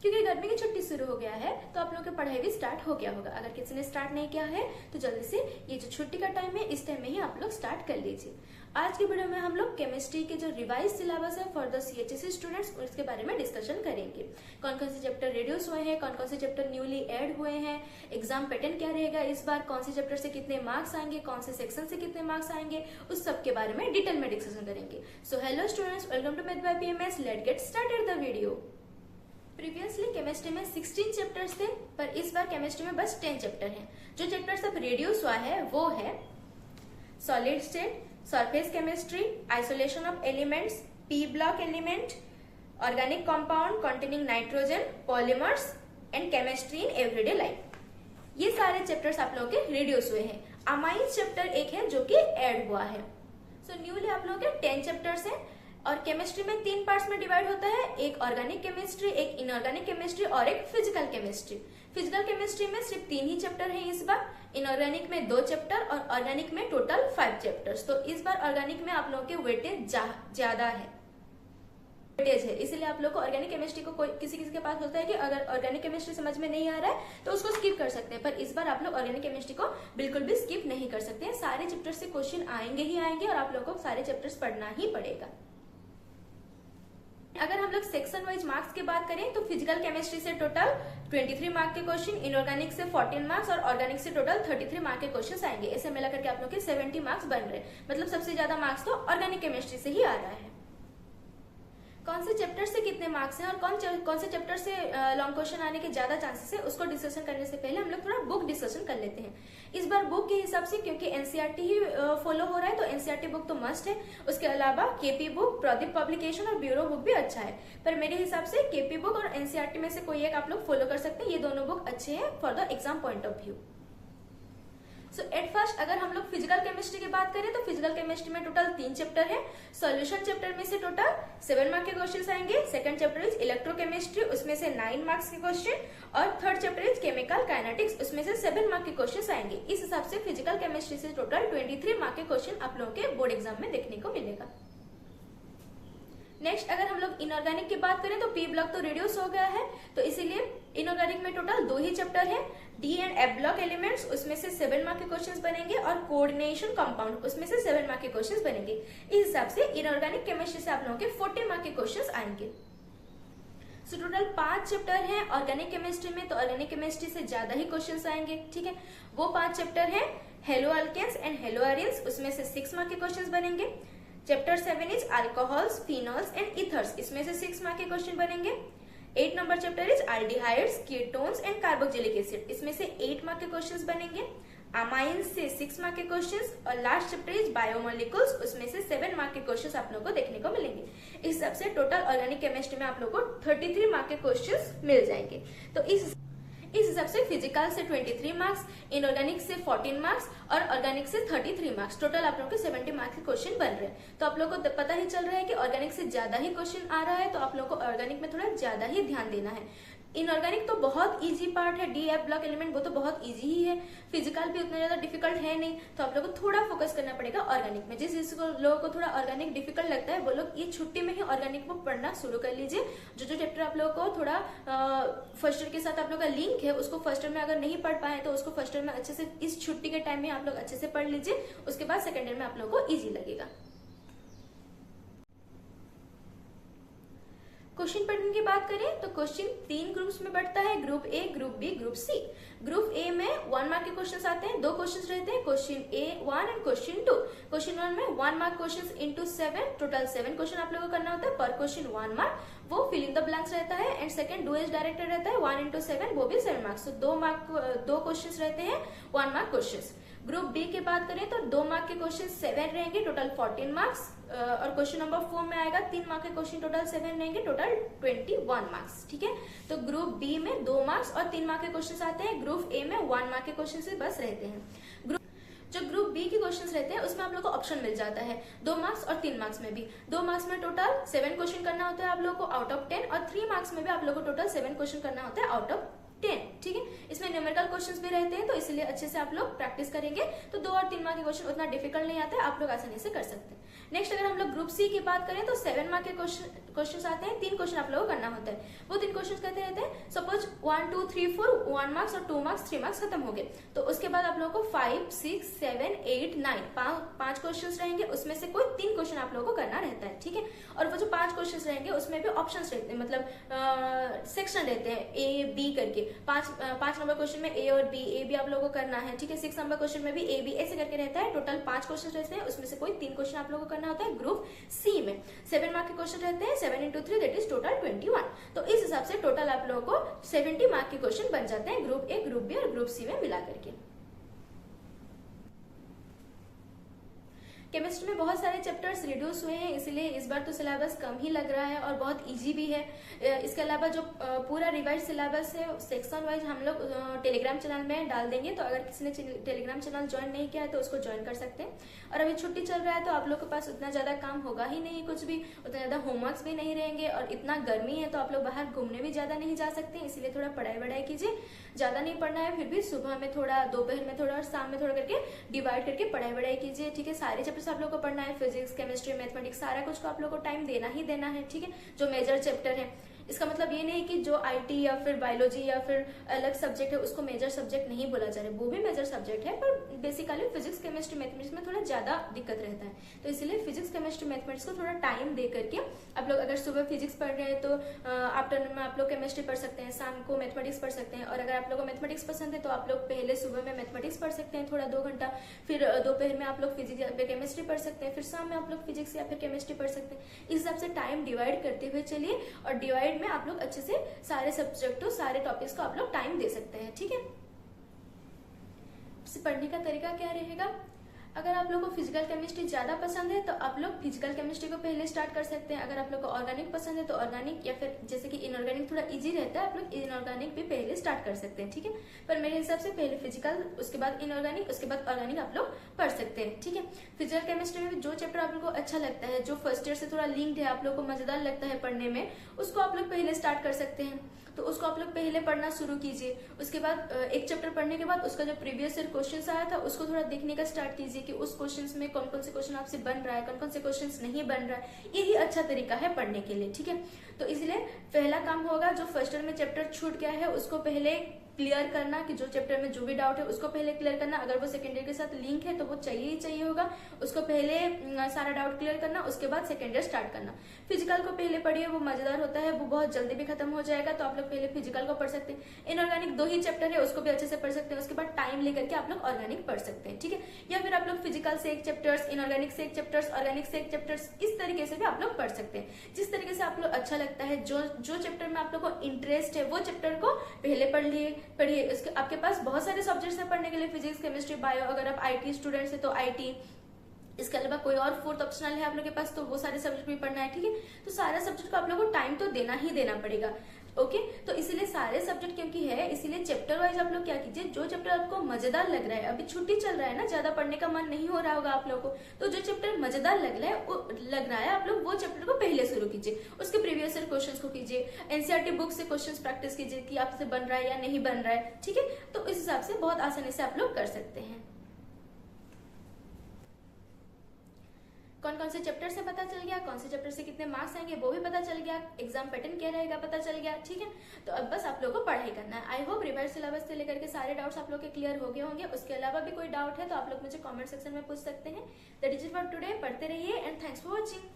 क्योंकि गर्मी की छुट्टी शुरू हो गया है तो आप लोगों की पढ़ाई भी स्टार्ट हो गया होगा। अगर किसी ने स्टार्ट नहीं किया है तो जल्दी से ये जो छुट्टी का टाइम है इस टाइम में ही आप लोग स्टार्ट कर लीजिए। आज की वीडियो में हम लोग केमिस्ट्री के जो रिवाइज सिलेबस है फॉर द CHSE स्टूडेंट्स उसके बारे में डिस्कशन करेंगे। कौन कौन से चैप्टर रिड्यूस हुए हैं, कौन कौन से चैप्टर न्यूली ऐड हुए हैं, एग्जाम पैटर्न क्या रहेगा इस बार, कौन से चैप्टर से कितने मार्क्स आएंगे, कौन से सेक्शन से कितने मार्क्स आएंगे, उस सब के बारे में डिटेल में डिस्कशन करेंगे। So hello students, welcome to math by PMS। Let's get started the video. Previously chemistry में 16 चैप्टर्स थे, पर इस बार केमिस्ट्री में बस 10 चैप्टर हैं। जो चैप्टर सब रिड्यूस हुआ है वो है solid state, surface chemistry, isolation of elements, P block element, organic compound containing nitrogen, polymers and chemistry in everyday life. ये सारे चैप्टर्स आप लोगों के रिड्यूस हुए हैं। अमाइंस चैप्टर एक है जो कि ऐड हुआ है। सो न्यूली आप लोगों के 10 चैप्टर्स हैं और केमिस्ट्री में 3 पार्ट्स में डिवाइड होता है, एक ऑर्गेनिक केमिस्ट्री, एक इनऑर्गेनिक केमिस्ट्री और एक फिजिकल केमिस्ट्री। फिजिकल केमिस्ट्री में सिर्फ 3 ही चैप्टर हैं इस बार, इनऑर्गेनिक में 2 चैप्टर और ऑर्गेनिक में टोटल 5 चैप्टर्स। तो इस बार ऑर्गेनिक में आप लोगों के वेटेज ज्यादा है, वेटेज है, इसलिए आप लोग को ऑर्गेनिक केमिस्ट्री को कोई किसी के पास होता है कि अगर ऑर्गेनिक केमिस्ट्री समझ में नहीं आ रहा है तो उसको स्किप कर सकते हैं, पर इस बार आप लोग ऑर्गेनिक केमिस्ट्री को बिल्कुल भी स्किप नहीं कर सकते हैं। सारे चैप्टर से क्वेश्चन आएंगे ही आएंगे और आप लोग को सारे चैप्टर्स पढ़ना ही पड़ेगा। अगर हम लोग सेक्शन वाइज मार्क्स की बात करें तो फिजिकल केमिस्ट्री से टोटल 23 मार्क के क्वेश्चन, इनऑर्गेनिक से 14 मार्क्स और ऑर्गेनिक से टोटल 33 मार्क के क्वेश्चन आएंगे। ऐसे मिला करके आप लोग के 70 मार्क्स बन रहे हैं। मतलब सबसे ज्यादा मार्क्स तो ऑर्गेनिक केमिस्ट्री से ही आ रहा है। कौन से चैप्टर से कितने मार्क्स हैं और कौन से चैप्टर से लॉन्ग क्वेश्चन आने के ज्यादा चांसेस है उसको डिस्कशन करने से पहले हम लोग थोड़ा बुक डिस्कशन कर लेते हैं। इस बार बुक के हिसाब से क्योंकि NCERT ही फॉलो हो रहा है तो NCERT बुक तो मस्ट है। उसके अलावा KP बुक, प्रदीप पब्लिकेशन और ब्यूरो बुक भी अच्छा है, पर मेरे हिसाब से KP बुक और NCERT में से कोई एक आप लोग फॉलो कर सकते हैं। ये दोनों बुक अच्छे हैं for the exam point of view. So at first अगर हम लोग फिजिकल केमिस्ट्री की बात करें तो फिजिकल केमिस्ट्री में टोटल 3 चैप्टर है। सॉल्यूशन चैप्टर में से टोटल 7 मार्क के क्वेश्चन आएंगे। सेकंड चैप्टर इज इलेक्ट्रोकेमिस्ट्री, उसमें से 9 मार्क्स के क्वेश्चन और third chapter is chemical kinetics, उसमें से 7 मार्क के क्वेश्चन आएंगे। इस हिसाब से फिजिकल केमिस्ट्री से टोटल 23 मार्क के क्वेश्चन आप लोगों के बोर्ड एग्जाम में देखने को मिलेगा। नेक्स्ट अगर हम लोग इनऑर्गेनिक की बात करें तो पी ब्लॉक तो रिड्यूस हो गया है, तो इसीलिए इनऑर्गेनिक में टोटल 2 ही चैप्टर है। D and F block elements, उसमें से 7 मार्क के क्वेश्चंस बनेंगे और कोऑर्डिनेशन कंपाउंड, उसमें से 7 मार्क के क्वेश्चंस बनेंगे। इस हिसाब से इनऑर्गेनिक केमिस्ट्री से आप लोगों के 40 मार्क के क्वेश्चंस आएंगे। सो टोटल 5 चैप्टर हैं ऑर्गेनिक केमिस्ट्री में, तो ऑर्गेनिक केमिस्ट्री से ज्यादा ही क्वेश्चंस आएंगे। ठीक है, वो 5 चैप्टर है haloalkanes and haloarenes, उसमें से 6 मार्क के क्वेश्चंस बनेंगे। Chapter 7 is alcohols, phenols and ethers, इसमें से 6 मार्क के क्वेश्चन बनेंगे। 8 number chapter is aldehydes, ketones and carboxylic acid, इसमें से 8 मार्क के क्वेश्चंस बनेंगे। अमाइंस से 6 मार्क के क्वेश्चंस और लास्ट चैप्टर इज बायोमोलिक्यूल्स, उसमें से 7 मार्क के क्वेश्चंस आप लोगों को देखने को मिलेंगे। इस हिसाब से टोटल ऑर्गेनिक केमिस्ट्री में आप लोगों को 33 मार्क के क्वेश्चंस मिल जाएंगे। तो इस हिसाब से फिजिकल से 23 मार्क्स, इनऑर्गेनिक से 14 मार्क्स और ऑर्गेनिक से 33 मार्क्स, टोटल आप लोगों के 70 मार्क्स के क्वेश्चन बन रहे हैं। तो आप लोगों को पता ही चल रहा है कि ऑर्गेनिक से ज्यादा ही क्वेश्चन आ रहा है, तो आप लोगों को ऑर्गेनिक में थोड़ा ज्यादा ही ध्यान देना है। इनऑर्गेनिक तो बहुत इजी पार्ट है, डी एफ ब्लॉक एलिमेंट वो तो बहुत इजी ही है, फिजिकल भी उतना ज्यादा डिफिकल्ट है नहीं, तो आप लोगों को थोड़ा फोकस करना पड़ेगा ऑर्गेनिक में। जिस लोगों को थोड़ा ऑर्गेनिक डिफिकल्ट लगता है वो लोग ये छुट्टी में ही ऑर्गेनिक को पढ़ना शुरू कर लीजिए। जो चैप्टर आप लोगों को थोड़ा फर्स्ट ईयर के साथ आप लोग का लिंक है उसको फर्स्ट ईयर में अगर नहीं पढ़ पाए तो उसको फर्स्ट ईयर में अच्छे से इस छुट्टी के टाइम में आप लोग अच्छे से पढ़ लीजिए, उसके बाद सेकेंड ईयर में आप लोगों को ईजी लगेगा। क्वेश्चन पैटर्न की बात करें तो क्वेश्चन 3 ग्रुप्स में बढ़ता है, group A, group B, group C. Group A में 1 मार्क के क्वेश्चंस आते हैं, 2 क्वेश्चंस रहते हैं, question A1 and question 2। Question 1 में 1 mark questions into 7, total 7 question आप लोगों को करना होता है, पर क्वेश्चन 1 मार्क, वो फिल इन द ब्लैंक्स रहता है। एंड सेकंड डुएज डायरेक्टेड रहता है 1 इंटू 7, वो भी 7 मार्क्स। तो 2 क्वेश्चन रहते हैं 1 मार्क क्वेश्चन। ग्रुप बी की बात करें तो 2 मार्क के क्वेश्चन 7 रहेंगे, टोटल 14 मार्क्स, और क्वेश्चन नंबर 4 में आएगा 3 मार्क के क्वेश्चन, टोटल 7 रहेंगे, टोटल 21 मार्क्स। ठीक है, तो ग्रुप बी में 2 मार्क्स और 3 मार्क के क्वेश्चन आते हैं, ग्रुप ए में 1 मार्क के क्वेश्चन से बस रहते हैं। जो ग्रुप बी के क्वेश्चंस रहते हैं उसमें आप लोग को ऑप्शन मिल जाता है 2 मार्क्स और 3 मार्क्स में भी। 2 मार्क्स में टोटल 7 क्वेश्चन करना होता है आप लोग को आउट ऑफ 10, और 3 मार्क्स में भी आप लोग को टोटल 7 क्वेश्चन करना होता है आउट ऑफ 10। ठीक है, इसमें न्यूमेरिकल क्वेश्चंस भी रहते हैं, तो इसलिए अच्छे से आप लोग प्रैक्टिस करेंगे तो 2 और 3 मार्क के क्वेश्चन उतना डिफिकल्ट नहीं आता है, आप लोग आसानी से कर सकते हैं। नेक्स्ट अगर हम लोग ग्रुप सी की बात करें तो 7 मार्क के क्वेश्चन आते हैं, 3 क्वेश्चन आप लोगों को करना होता है। वो 3 क्वेश्चन कहते रहते हैं, सपोज 1 2 3 4 1 मार्क्स और 2 मार्क्स 3 मार्क्स खत्म हो गए, तो उसके बाद आप लोगों को 5 6 7 8 9 पांच क्वेश्चन रहेंगे, उसमें से कोई 3 क्वेश्चन आप लोगों को करना रहता है, ठीक है। और वो जो 5 क्वेश्चन रहेंगे उसमें भी ऑप्शन रहते हैं, मतलब सेक्शन रहते हैं ए बी करके, 5 नंबर क्वेश्चन में ए और बी, ए बी आप लोगों को करना है, ठीक है। 6 नंबर क्वेश्चन में भी ए बी ऐसे करके रहता है। टोटल 5 क्वेश्चन रहते हैं, उसमें से कोई 3 क्वेश्चन आप लोगों को करना होता है ग्रुप सी में। 7 मार्क के क्वेश्चन रहते हैं, 7 into 3 दैट इज टोटल 21। तो इस हिसाब से टोटल आप लोगों को 70 मार्क के क्वेश्चन बन जाते हैं ग्रुप ए, ग्रुप बी और ग्रुप सी में मिला करके। केमिस्ट्री में बहुत सारे चैप्टर्स रिड्यूस हुए हैं, इसलिए इस बार तो सिलेबस कम ही लग रहा है और बहुत इजी भी है। इसके अलावा जो पूरा रिवाइज सिलेबस है सेक्शन वाइज हम लोग टेलीग्राम चैनल में डाल देंगे, तो अगर किसी ने टेलीग्राम चैनल ज्वाइन नहीं किया है तो उसको ज्वाइन कर सकते हैं। और अभी छुट्टी चल रहा है तो आप लोग के पास उतना ज्यादा काम होगा ही नहीं, कुछ भी उतना ज्यादा होमवर्क्स भी नहीं रहेंगे, और इतना गर्मी है तो आप लोग बाहर घूमने भी ज्यादा नहीं जा सकते, इसलिए थोड़ा पढ़ाई वढ़ाई कीजिए। ज्यादा नहीं पढ़ना है, फिर भी सुबह में थोड़ा, दोपहर में थोड़ा और शाम में थोड़ा करके डिवाइड करके पढ़ाई वढ़ाई कीजिए, ठीक है। सारे चैप्टर्स आप लोग को पढ़ना है, फिजिक्स केमिस्ट्री मैथमेटिक्स सारा कुछ को आप लोग को टाइम देना ही देना है, ठीक है। जो मेजर चैप्टर है, इसका मतलब ये नहीं कि जो आईटी या फिर बायोलॉजी या फिर अलग सब्जेक्ट है उसको मेजर सब्जेक्ट नहीं बोला जा रहा है, वो भी मेजर सब्जेक्ट है, पर बेसिकली फिजिक्स केमिस्ट्री मैथमेटिक्स में थोड़ा ज्यादा दिक्कत रहता है, तो इसलिए फिजिक्स केमिस्ट्री मैथमेटिक्स को थोड़ा टाइम दे करके आप लोग, अगर सुबह फिजिक्स पढ़ रहे हैं तो आफ्टरनून में आप लोग केमिस्ट्री पढ़ सकते हैं, शाम को मैथमेटिक्स पढ़ सकते हैं, और अगर आप लोग को मैथमेटिक्स पसंद है तो आप लोग पहले सुबह में मैथमेटिक्स पढ़ सकते हैं थोड़ा 2 घंटा, फिर दोपहर में आप लोग फिजिक्स या फिर केमिस्ट्री पढ़ सकते हैं, फिर शाम में आप लोग फिजिक्स या फिर केमिस्ट्री पढ़ सकते हैं। इस हिसाब से टाइम डिवाइड करते हुए चलिए, और डिवाइड में आप लोग अच्छे से सारे सब्जेक्टों सारे टॉपिक्स को आप लोग टाइम दे सकते हैं, ठीक है। पढ़ने का तरीका क्या रहेगा, अगर आप लोग को फिजिकल केमिस्ट्री ज्यादा पसंद है तो आप लोग फिजिकल केमिस्ट्री को पहले स्टार्ट कर सकते हैं। अगर आप लोग को ऑर्गेनिक पसंद है तो ऑर्गेनिक, या फिर जैसे कि इनऑर्गेनिक थोड़ा इजी रहता है, आप लोग इनऑर्गेनिक भी पहले स्टार्ट कर सकते हैं, ठीक है। पर मेरे हिसाब से पहले फिजिकल, उसके बाद इनऑर्गेनिक, उसके बाद ऑर्गेनिक आप लोग पढ़ सकते हैं, ठीक है। फिजिकल केमिस्ट्री में जो चैप्टर आप लोग को अच्छा लगता है, जो फर्स्ट ईयर से थोड़ा लिंक्ड है, आप लोग को मजेदार लगता है पढ़ने में, उसको आप लोग पहले स्टार्ट कर सकते हैं। तो उसको आप लोग पहले पढ़ना शुरू कीजिए। उसके बाद एक चैप्टर पढ़ने के बाद उसका जो प्रीवियस ईयर क्वेश्चन आया था उसको थोड़ा देखने का स्टार्ट कीजिए कि उस क्वेश्चंस में कौन कौन से क्वेश्चन आपसे बन रहा है, कौन कौन से क्वेश्चंस नहीं बन रहा है। यही अच्छा तरीका है पढ़ने के लिए, ठीक है। तो इसलिए पहला काम होगा, जो फर्स्ट ईयर में चैप्टर छूट गया है उसको पहले क्लियर करना, कि जो चैप्टर में जो भी डाउट है उसको पहले क्लियर करना। अगर वो सेकेंड ईयर के साथ लिंक है तो वो चाहिए ही चाहिए होगा, उसको पहले सारा डाउट क्लियर करना, उसके बाद सेकेंड ईयर स्टार्ट करना। फिजिकल को पहले पढ़िए, वो मजेदार होता है, वो बहुत जल्दी भी खत्म हो जाएगा, तो आप लोग पहले फिजिकल को पढ़ सकते हैं। इनऑर्गेनिक 2 ही चैप्टर है, उसको भी अच्छे से पढ़ सकते हैं, उसके बाद टाइम लेकर के आप लोग ऑर्गेनिक पढ़ सकते हैं, ठीक है। या फिर आप लोग फिजिकल से 1 चैप्टर्स, इनऑर्गेनिक से 1 चैप्टर्स, ऑर्गेनिक से 1 चैप्टर्स, इस तरीके से भी आप लोग पढ़ सकते हैं। जिस तरीके से आप लोग अच्छा लगता है, जो चैप्टर में आप लोग को इंटरेस्ट है वो चैप्टर को पहले पढ़िए। उसके आपके पास बहुत सारे सब्जेक्ट्स हैं पढ़ने के लिए, फिजिक्स केमिस्ट्री बायो। अगर आप आईटी स्टूडेंट्स है तो आईटी, इसके अलावा कोई और 4th ऑप्शनल है आप लोग के पास तो वो सारे सब्जेक्ट भी पढ़ना है, ठीक है। तो सारे सब्जेक्ट को आप लोगों को टाइम तो देना ही देना पड़ेगा, ओके। तो इसीलिए सारे सब्जेक्ट क्योंकि है, इसीलिए चैप्टर वाइज आप लोग क्या कीजिए, जो चैप्टर आपको मजेदार लग रहा है, अभी छुट्टी चल रहा है ना, ज्यादा पढ़ने का मन नहीं हो रहा होगा आप लोग को, तो जो चैप्टर मजेदार लग रहा है आप लोग वो चैप्टर को पहले शुरू कीजिए, उसके प्रीवियस ईयर क्वेश्चंस को कीजिए, एनसीईआरटी बुक से क्वेश्चंस प्रैक्टिस कीजिए कि आपसे बन रहा है या नहीं बन रहा है, ठीक है। तो इस हिसाब से बहुत आसानी से आप लोग कर सकते हैं। कौन कौन से चैप्टर से पता चल गया, कौन से चैप्टर से कितने मार्क्स आएंगे वो भी पता चल गया, एग्जाम पैटर्न क्या रहेगा पता चल गया, ठीक है। तो अब बस आप लोगों को पढ़ाई करना है। आई होप रिवाइज सिलेबस से लेकर के सारे डाउट्स आप लोग के क्लियर हो गए होंगे। उसके अलावा भी कोई डाउट है तो आप लोग मुझे कमेंट सेक्शन में पूछ सकते हैं। That is it for today. पढ़ते रहिए एंड थैंक्स फॉर वॉचिंग।